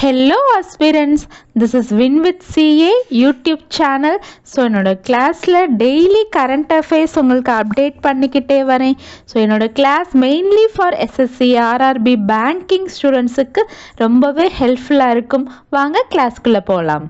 Hello aspirants, this is Win with CA YouTube channel. So என்னோட கிளாஸில் daily current affairs உங்களுக்கு update பண்ணிக்கிட்டே வரேன். ஸோ என்னோட class mainly for SSC RRB banking ஸ்டூடெண்ட்ஸுக்கு ரொம்பவே ஹெல்ப்ஃபுல்லாக இருக்கும். வாங்க கிளாஸ்க்குள்ளே போகலாம்.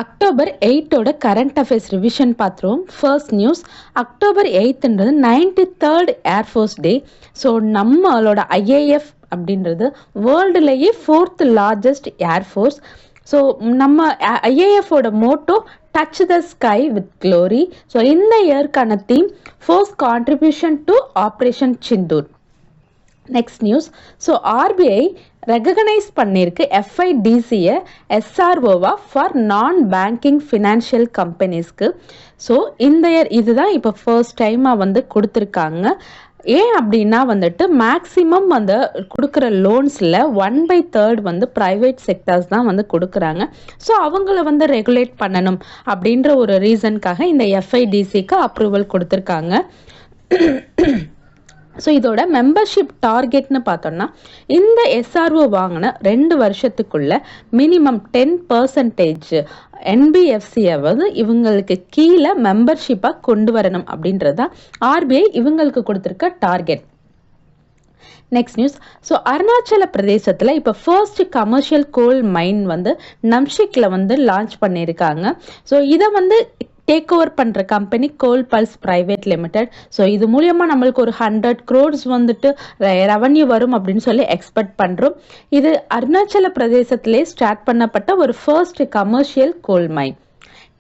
அக்டோபர் 8ஓட கரண்ட் அஃபேர்ஸ் ரிவிஷன் பார்த்துருவோம். ஃபர்ஸ்ட் நியூஸ், அக்டோபர் 8ன்றது 93rd ஏர்ஃபோர்ஸ் டே. ஸோ நம்மளோட ஐஏஎஃப் அப்படின்றது வேர்ல்டுலேயே 4th லார்ஜஸ்ட் ஏர்ஃபோர்ஸ். ஸோ நம்ம ஐஏஎஃபோட motto touch the sky with glory. So இந்த இயர்க்கான theme force contribution to operation Sindoor. Next news, so RBI recognise பண்ணியிருக்கு எஃப்ஐடிசியை எஸ்ஆர்ஓவா ஃபார் நான் பேங்கிங் ஃபினான்ஷியல் கம்பெனிஸ்க்கு. ஸோ இந்த இயர் இதுதான் இப்போ ஃபர்ஸ்ட் டைமாக வந்து கொடுத்துருக்காங்க. ஏன் அப்படின்னா வந்துட்டு மேக்ஸிமம் வந்து கொடுக்குற லோன்ஸில் 1/3 வந்து ப்ரைவேட் செக்டர்ஸ் தான் வந்து கொடுக்குறாங்க. ஸோ அவங்கள வந்து ரெகுலேட் பண்ணணும் அப்படின்ற ஒரு ரீசனுக்காக இந்த எஃப்ஐடிசிக்கு அப்ரூவல் கொடுத்துருக்காங்க. ஸோ இதோட மெம்பர்ஷிப் டார்கெட்னு பார்த்தோம்னா இந்த எஸ்ஆர்ஓ வாங்கின 2 வருஷத்துக்குள்ள மினிமம் 10% என்பிஎஃப்சியை வந்து இவங்களுக்கு கீழே மெம்பர்ஷிப்பாக கொண்டு வரணும் அப்படின்றது தான் ஆர்பிஐ இவங்களுக்கு கொடுத்துருக்க target. Next news, so Arunachal பிரதேசத்தில் இப்போ ஃபர்ஸ்ட் கமர்ஷியல் கோல் மைன் வந்து நம்ஷிக்கில் வந்து லான்ச் பண்ணியிருக்காங்க. ஸோ இதை வந்து டேக் ஓவர் பண்ணுற கம்பெனி கோல் பல்ஸ் பிரைவேட் லிமிடெட். ஸோ இது மூலியமாக நம்மளுக்கு ஒரு 100 crores வந்துட்டு ரெவன்யூ வரும் அப்படின்னு சொல்லி எக்ஸ்பெக்ட் பண்ணுறோம். இது அருணாச்சல பிரதேசத்திலே ஸ்டார்ட் பண்ணப்பட்ட ஒரு ஃபர்ஸ்ட் கமர்ஷியல் கோல் மைன்.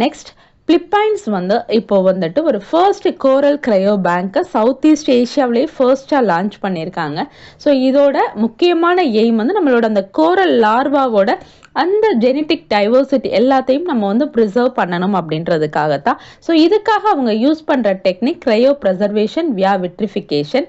நெக்ஸ்ட், பிலிப்பைன்ஸ் வந்து இப்போ வந்துட்டு ஒரு ஃபர்ஸ்ட் கோரல் கிரையோ பேங்கை சவுத் ஈஸ்ட் ஏஷியாவிலேயே ஃபர்ஸ்டாக லான்ச் பண்ணியிருக்காங்க. ஸோ இதோட முக்கியமான எய்ம் வந்து நம்மளோட அந்த கோரல் லார்வாவோட அந்த ஜெனட்டிக் டைவர்சிட்டி எல்லாத்தையும் நம்ம வந்து ப்ரிசர்வ் பண்ணணும் அப்படின்றதுக்காகத்தான். ஸோ இதுக்காக அவங்க யூஸ் பண்ணுற டெக்னிக் கிரையோ ப்ரெசர்வேஷன் வியா விட்ரிஃபிகேஷன்.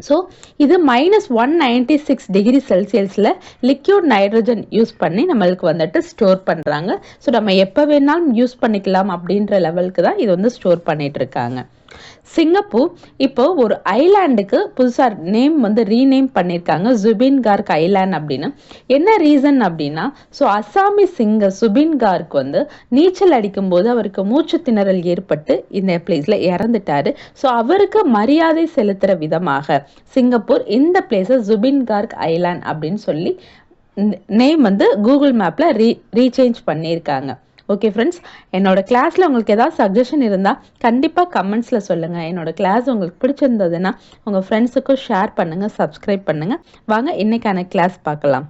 ஸோ இது -196 டிகிரி செல்சியஸில் லிக்யூட் நைட்ரஜன் யூஸ் பண்ணி நம்மளுக்கு வந்துட்டு ஸ்டோர் பண்ணுறாங்க. ஸோ நம்ம எப்போ வேணாலும் யூஸ் பண்ணிக்கலாம் அப்படின்ற லெவலுக்கு தான் இது வந்து ஸ்டோர் பண்ணிட்டு இருக்காங்க. சிங்கப்பூர் இப்போ ஒரு ஐலாண்டுக்கு புதுசாக நேம் வந்து ரீநேம் பண்ணியிருக்காங்க, ஜுபின் கார்க் ஐலாண்ட் அப்படின்னு. என்ன ரீசன் அப்படின்னா, ஸோ அசாமி சிங்கர் சுபின் கார்க் வந்து நீச்சல் அடிக்கும்போது அவருக்கு மூச்சு திணறல் ஏற்பட்டு இந்த பிளேஸில் இறந்துட்டாரு. ஸோ அவருக்கு மரியாதை செலுத்துகிற விதமாக சிங்கப்பூர் இந்த பிளேஸை ஜுபின் கார்க் ஐலாண்ட் அப்படின்னு சொல்லி நேம் வந்து கூகுள் மேப்பில் ரீசேஞ்ச் பண்ணியிருக்காங்க. ஓகே ஃப்ரெண்ட்ஸ், என்னோட கிளாஸில் உங்களுக்கு ஏதாவது சஜஷன் இருந்தால் கண்டிப்பாக கமெண்ட்ஸில் சொல்லுங்கள். என்னோட கிளாஸ் உங்களுக்கு பிடிச்சிருந்ததுன்னா உங்கள் ஃப்ரெண்ட்ஸுக்கும் ஷேர் பண்ணுங்கள், சப்ஸ்கிரைப் பண்ணுங்கள். வாங்க இன்னைக்கான கிளாஸ் பார்க்கலாம்.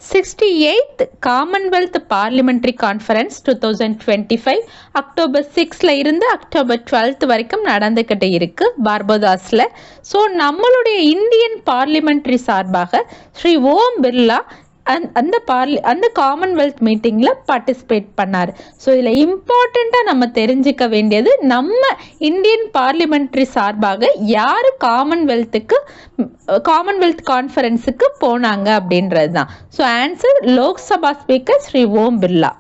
th Commonwealth parliamentary conference 2025 October 6ல இருந்து அக்டோபர் 12 வரைக்கும் நடந்துக்கிட்டு இருக்கு பார்படோஸ்ல. ஸோ நம்மளுடைய இந்தியன் பார்லிமெண்ட்ரி சார்பாக ஸ்ரீ ஓம் பிர்லா அந்த காமன்வெல்த் மீட்டிங்கில் பார்ட்டிசிபேட் பண்ணார். ஸோ இதில் இம்பார்ட்டண்ட்டாக நம்ம தெரிஞ்சுக்க வேண்டியது, நம்ம இந்தியன் பார்லிமெண்ட்ரி சார்பாக யார் காமன்வெல்த் கான்ஃபரன்ஸுக்கு போனாங்க அப்படின்றது தான். So answer Lok Sabha speaker Shri Om Birla.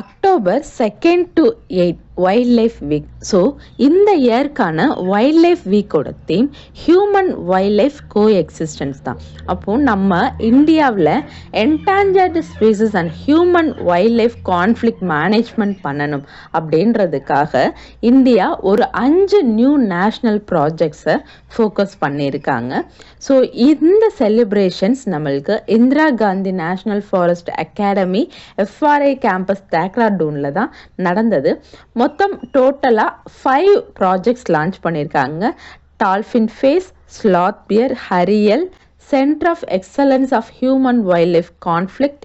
October 2 to 8 wildlife week. So இந்த இயர்க்கான வைல்ட் லைஃப் வீக்கோட theme human wildlife coexistence தான். அப்போது நம்ம இந்தியாவில் endangered species and human wildlife conflict management பண்ணணும் அப்படின்றதுக்காக இந்தியா ஒரு 5 நியூ நேஷ்னல் ப்ராஜெக்ட்ஸை ஃபோக்கஸ் பண்ணியிருக்காங்க. ஸோ இந்த செலிப்ரேஷன்ஸ் நம்மளுக்கு Indira Gandhi national forest academy FRI campus தேக்ராடூனில் தான் நடந்தது. மொத்தம் டோட்டலாக 5 ப்ராஜெக்ட்ஸ் லான்ச் பண்ணியிருக்காங்க. Dolphin phase, sloth bear, Hariyal, centre of excellence of human wildlife conflict,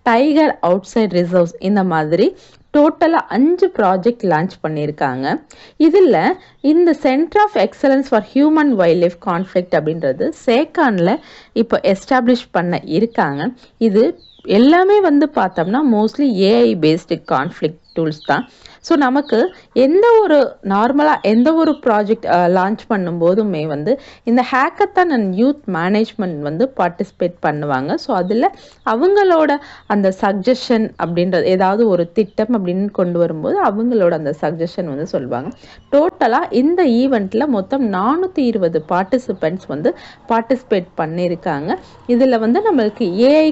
tiger outside reserves, இந்த மாதிரி டோட்டலாக 5 ப்ராஜெக்ட் லான்ச் பண்ணியிருக்காங்க. இதில் இந்த centre of excellence for human wildlife conflict அப்படின்றது சேக்கானில் இப்போ எஸ்டாப்ளிஷ் பண்ண இருக்காங்க. இது எல்லாமே வந்து பார்த்தோம்னா mostly AI based conflict tools தான். ஸோ நமக்கு எந்த ஒரு நார்மலாக எந்த ஒரு ப்ராஜெக்ட் லான்ச் பண்ணும்போதுமே வந்து இந்த ஹேக்கத்தான் அண்ட் யூத் மேனேஜ்மெண்ட் வந்து பார்ட்டிசிபேட் பண்ணுவாங்க. ஸோ அதில் அவங்களோட அந்த சஜஷன் அப்படின்றது ஏதாவது ஒரு திட்டம் அப்படின்னு கொண்டு வரும்போது அவங்களோட அந்த சஜஷன் வந்து சொல்லுவாங்க. டோட்டலாக இந்த ஈவெண்ட்டில் மொத்தம் 420 பார்ட்டிசிபெண்ட்ஸ் வந்து பார்ட்டிசிபேட் பண்ணியிருக்காங்க. இதில் வந்து நம்மளுக்கு ஏஐ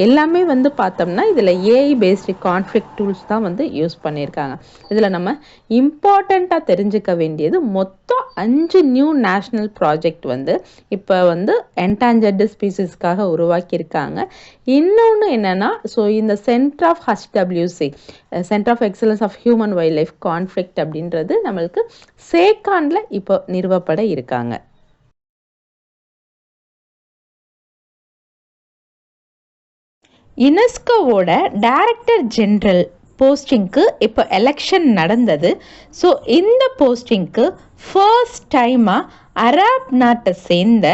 எல்லாமே வந்து பார்த்தோம்னா இதில் ஏஐ பேஸ்டு கான்ஃப்ளிக்ட் டூல்ஸ் தான் வந்து யூஸ் பண்ணியிருக்காங்க. இதில் நம்ம இம்பார்ட்டண்ட்டாக தெரிஞ்சுக்க வேண்டியது மொத்தம் 5 நியூ நேஷ்னல் ப்ராஜெக்ட் வந்து இப்போ வந்து என்டாஞ்சர்டு ஸ்பீசிஸ்க்காக உருவாக்கியிருக்காங்க. இன்னொன்று என்னென்னா, ஸோ இந்த centre of HWC centre of excellence of human wildlife conflict அப்படின்றது நம்மளுக்கு சேகான்ல இப்போ நிறுவப்பட இருக்காங்க. யுனெஸ்கோவோட டைரக்டர் ஜெனரல் போஸ்டிங்க்கு இப்போ எலெக்ஷன் நடந்தது. ஸோ இந்த போஸ்டிங்க்கு ஃபர்ஸ்ட் டைமாக அரப் நாட்டை சேர்ந்த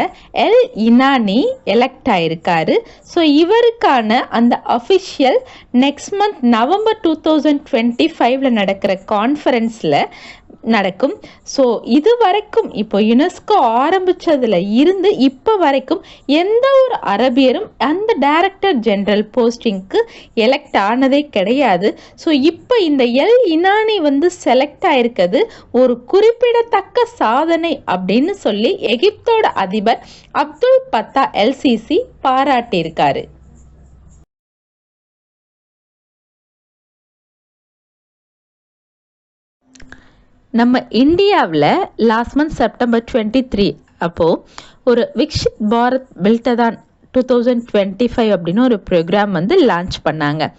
எல் இனானி எலெக்ட் ஆயிருக்காரு. ஸோ இவருக்கான அந்த அஃபிஷியல் நெக்ஸ்ட் மந்த் நவம்பர் 2025 நடக்கிற கான்ஃபரன்ஸில் நடக்கும். ஸோ இது வரைக்கும் இப்போ யுனெஸ்கோ ஆரம்பித்ததில் இருந்து இப்போ வரைக்கும் எந்த ஒரு அரபியரும் அந்த டைரக்டர் ஜெனரல் போஸ்டிங்க்கு எலெக்ட் ஆனதே கிடையாது. ஸோ இப்போ இந்த எல் இனானி வந்து செலக்ட் ஆயிருக்கிறது ஒரு குறிப்பிடத்தக்க சாதனை அப்படின்னு சொல்லி எகிப்தோட அதிபர் அப்துல் பத்தா எல்சிசி பாராட்டியிருக்காரு. நம்ம இந்தியாவில் லாஸ்ட் மந்த் செப்டம்பர் 23 அப்போது ஒரு விக்ஷித் பாரத் பில்டதான் 2025 அப்படின்னு ஒரு ப்ரோக்ராம் வந்து லான்ச் பண்ணாங்க.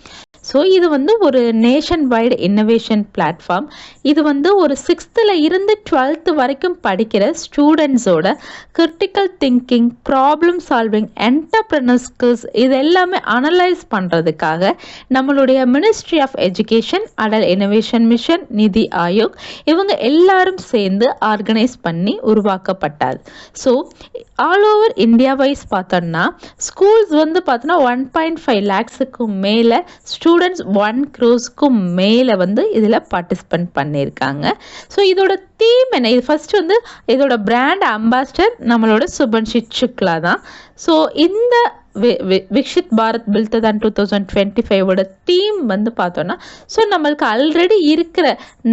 ஸோ இது வந்து ஒரு நேஷன் வைடு இன்னோவேஷன் பிளாட்ஃபார்ம். இது வந்து ஒரு 6th இருந்து 12th வரைக்கும் படிக்கிற ஸ்டூடெண்ட்ஸோட critical thinking, problem solving, entrepreneur skills இது எல்லாமே அனலைஸ் பண்ணுறதுக்காக நம்மளுடைய ministry of education, Atal innovation mission, NITI Aayog இவங்க எல்லாரும் சேர்ந்து ஆர்கனைஸ் பண்ணி உருவாக்கப்பட்டாது. So all over India wise பார்த்தோம்னா ஸ்கூல்ஸ் வந்து பார்த்தோன்னா 1.5 lakhs மேலே ஸ்டூடெண்ட்ஸ் 1 crore மேலே வந்து இதில் பார்ட்டிசிபேட் பண்ணியிருக்காங்க. ஸோ இதோட தீம் என்ன? இது ஃபர்ஸ்ட் வந்து இதோட பிராண்ட் அம்பாசிடர் நம்மளோட சுபன்ஷி சுக்லா தான். ஸோ இந்த விக்ஷித் பாரத் பில்டதான் 2025 தீம் வந்து பார்த்தோன்னா, ஸோ நம்மளுக்கு ஆல்ரெடி இருக்கிற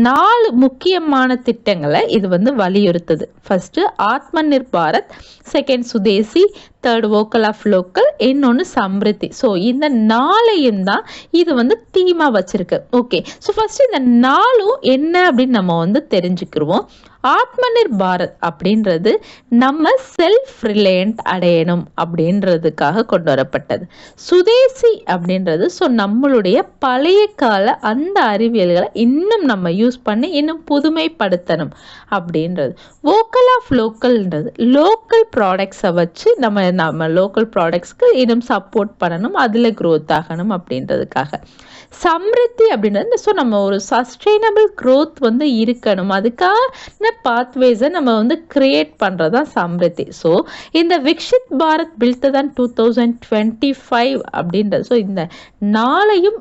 4 முக்கியமான திட்டங்களை இது வந்து வலியுறுத்துது. First Atma Nirbharat, second Swadeshi, third vocal of local, இன்னொன்று சம்ரித்தி. ஸோ இந்த 4ஐயும் தான் இது வந்து தீமாக வச்சிருக்கு. ஓகே, ஸோ ஃபர்ஸ்ட் இந்த 4 என்ன அப்படின்னு நம்ம வந்து தெரிஞ்சுக்கிடுவோம். ஆத்மநிர் பாரத் அப்படின்றது நம்ம செல்ஃப் ரிலையன்ட் அடையணும் அப்படின்றதுக்காக கொண்டு வரப்பட்டது. சுதேசி அப்படின்றது ஸோ நம்மளுடைய பழைய கால அந்த அறிவியல்களை இன்னும் நம்ம யூஸ் பண்ணி இன்னும் புதுமைப்படுத்தணும் அப்படின்றது. வோக்கல் ஆஃப் லோக்கல்ன்றது லோக்கல் ப்ராடக்ட்ஸை வச்சு நம்ம லோக்கல் ப்ராடக்ட்ஸ்க்கு இன்னும் சப்போர்ட் பண்ணணும், அதில் க்ரோத் ஆகணும் அப்படின்றதுக்காக. சம்ரித்தி அப்படின்றது ஸோ நம்ம ஒரு சஸ்டைனபிள் க்ரோத் வந்து இருக்கணும், அதுக்கான பாத்வேஸை நம்ம வந்து கிரியேட் பண்ணுறது தான் சம்ரித்தி. ஸோ இந்த விக்ஷித் பாரத் பில்டதான் 2025 அப்படின்றது ஸோ இந்த 4ஐயும்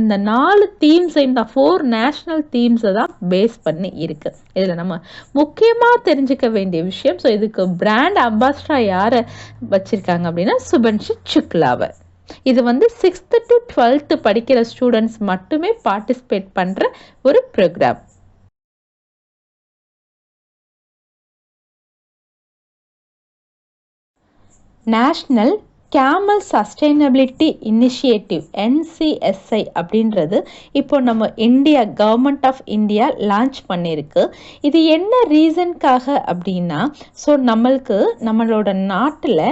இந்த 4 தீம்ஸை இந்த 4 நேஷ்னல் தீம்ஸை தான் பேஸ் பண்ணி இருக்கு. இதில் நம்ம முக்கியமாக தெரிஞ்சுக்க வேண்டிய விஷயம், ஸோ இதுக்கு பிராண்ட் அம்பாசிடராக யாரை வச்சிருக்காங்க அப்படின்னா சுபன்ஷி சுக்லாவை. இது வந்து 6th to 12th படிக்கிற ஸ்டூடெண்ட்ஸ் மட்டுமே பார்ட்டிசிபேட் பண்ணுற ஒரு programme. National camel sustainability initiative NCSI அப்படின்றது இப்போ நம்ம India government of India launch பண்ணியிருக்கு. இது என்ன ரீசனுக்காக அப்படின்னா, ஸோ நம்மளோட நாட்டில்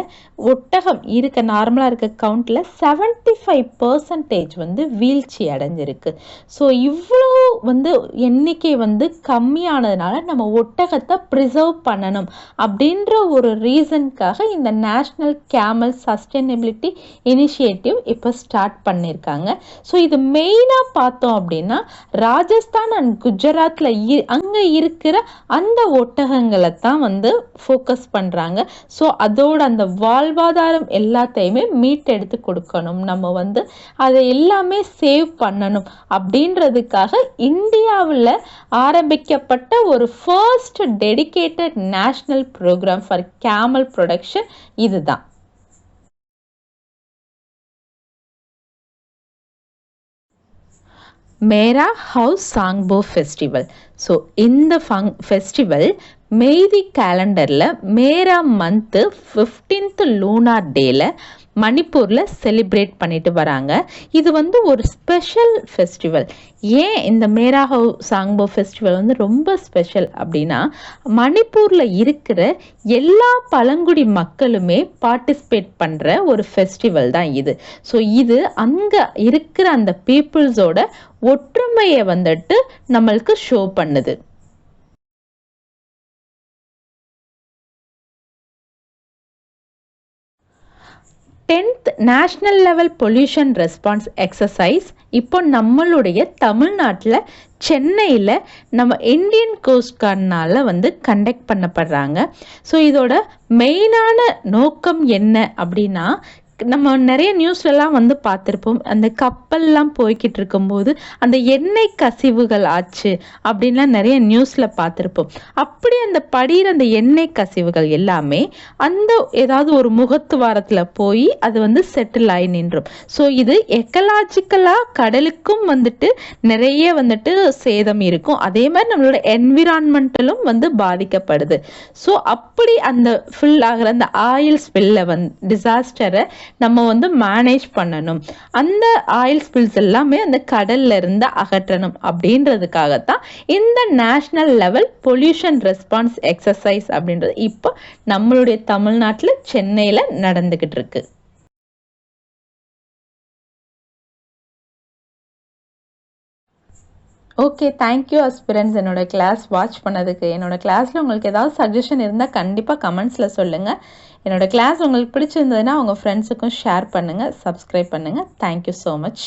ஒட்டகம் நார்மலாக இருக்க கவுண்டில் 75% வந்து வீழ்ச்சி அடைஞ்சிருக்கு. ஸோ இவ்வளோ வந்து எண்ணிக்கை வந்து கம்மியானதுனால நம்ம ஒட்டகத்தை ப்ரிசர்வ் பண்ணணும் அப்படின்ற ஒரு ரீசனுக்காக இந்த நேஷ்னல் கேமல் சஸ்டைனபிலிட்டி இனிஷியேட்டிவ் இப்போ ஸ்டார்ட் பண்ணியிருக்காங்க. ஸோ இது மெயினாக பார்த்தோம் அப்படின்னா ராஜஸ்தான் அண்ட் குஜராத்தில் அங்கே இருக்கிற அந்த ஒட்டகங்களை தான் வந்து ஃபோக்கஸ் பண்ணுறாங்க. ஸோ அதோட அந்த வாழ்வாதாரம் எல்லாத்தையுமே மீட்டெடுத்து கொடுக்கணும், நம்ம வந்து அதை எல்லாமே சேவ் பண்ணணும் அப்படின்றதுக்காக இந்தியாவில் ஆரம்பிக்கப்பட்ட ஒரு first dedicated national program for camel production இதுதான். மேரா ஹவுஸ் சாங்போ ஃபெஸ்டிவல். ஸோ இந்த ஃபெஸ்டிவல் மெய்தி கேலண்டரில் மேரா மந்த்து 15th லூனார் டேல மணிப்பூரில் செலிப்ரேட் பண்ணிட்டு வராங்க. இது வந்து ஒரு ஸ்பெஷல் ஃபெஸ்டிவல். ஏன் இந்த மேரா ஹவுஸ் சாங்போ ஃபெஸ்டிவல் வந்து ரொம்ப ஸ்பெஷல் அப்படின்னா மணிப்பூரில் இருக்கிற எல்லா பழங்குடி மக்களுமே பார்ட்டிசிபேட் பண்ணுற ஒரு ஃபெஸ்டிவல் தான் இது. ஸோ இது அங்கே இருக்கிற அந்த பீப்புள்ஸோட ஒற்றுமையை வந்துட்டு நம்மளுக்கு ஷோ பண்ணுது. Tenth national level pollution response exercise இப்போ நம்மளுடைய தமிழ்நாட்டில் சென்னையில் நம்ம இந்தியன் கோஸ்ட் கார்ட்னால வந்து கண்டக்ட் பண்ணப்படுறாங்க. ஸோ இதோட மெயினான நோக்கம் என்ன அப்படின்னா நம்ம நிறைய நியூஸ்லலாம் வந்து பார்த்துருப்போம், அந்த கப்பல்லாம் போய்கிட்டு இருக்கும்போது அந்த எண்ணெய் கசிவுகள் ஆச்சு அப்படின்லாம் நிறைய நியூஸில் பார்த்துருப்போம். அப்படி அந்த படிகிற அந்த எண்ணெய் கசிவுகள் எல்லாமே அந்த ஏதாவது ஒரு முகத்துவாரத்தில் போய் அது வந்து செட்டில் ஆகி நின்றும். ஸோ இது எக்கலாஜிக்கலாக கடலுக்கும் வந்துட்டு நிறைய வந்துட்டு சேதம் இருக்கும், அதே மாதிரி நம்மளோட என்விரான்மெண்டலும் வந்து பாதிக்கப்படுது. ஸோ அப்படி அந்த ஃபுல் ஆகிற அந்த ஆயில் ஸ்பில்லை டிசாஸ்டரை நம்ம வந்து மேனேஜ் பண்ணணும், அந்த ஆயில் ஸ்பில்ஸ் எல்லாமே அந்த கடல்ல இருந்து அகற்றணும் அப்படின்றதுக்காகத்தான் இந்த national level pollution response exercise அப்படின்றது இப்போ நம்மளுடைய தமிழ்நாட்டில் சென்னையில் நடந்துகிட்டு இருக்கு. ஓகே, தேங்க்யூ அஸ்பிரன்ஸ் என்னோட கிளாஸ் வாட்ச் பண்ணதுக்கு. என்னோட கிளாஸில் உங்களுக்கு ஏதாவது சஜஷன் இருந்தால் கண்டிப்பாக கமெண்ட்ஸில் சொல்லுங்கள். என்னோட கிளாஸ் உங்களுக்கு பிடிச்சிருந்ததுன்னா உங்கள் ஃப்ரெண்ட்ஸுக்கும் ஷேர் பண்ணுங்கள், சப்ஸ்கிரைப் பண்ணுங்கள். Thank you so much.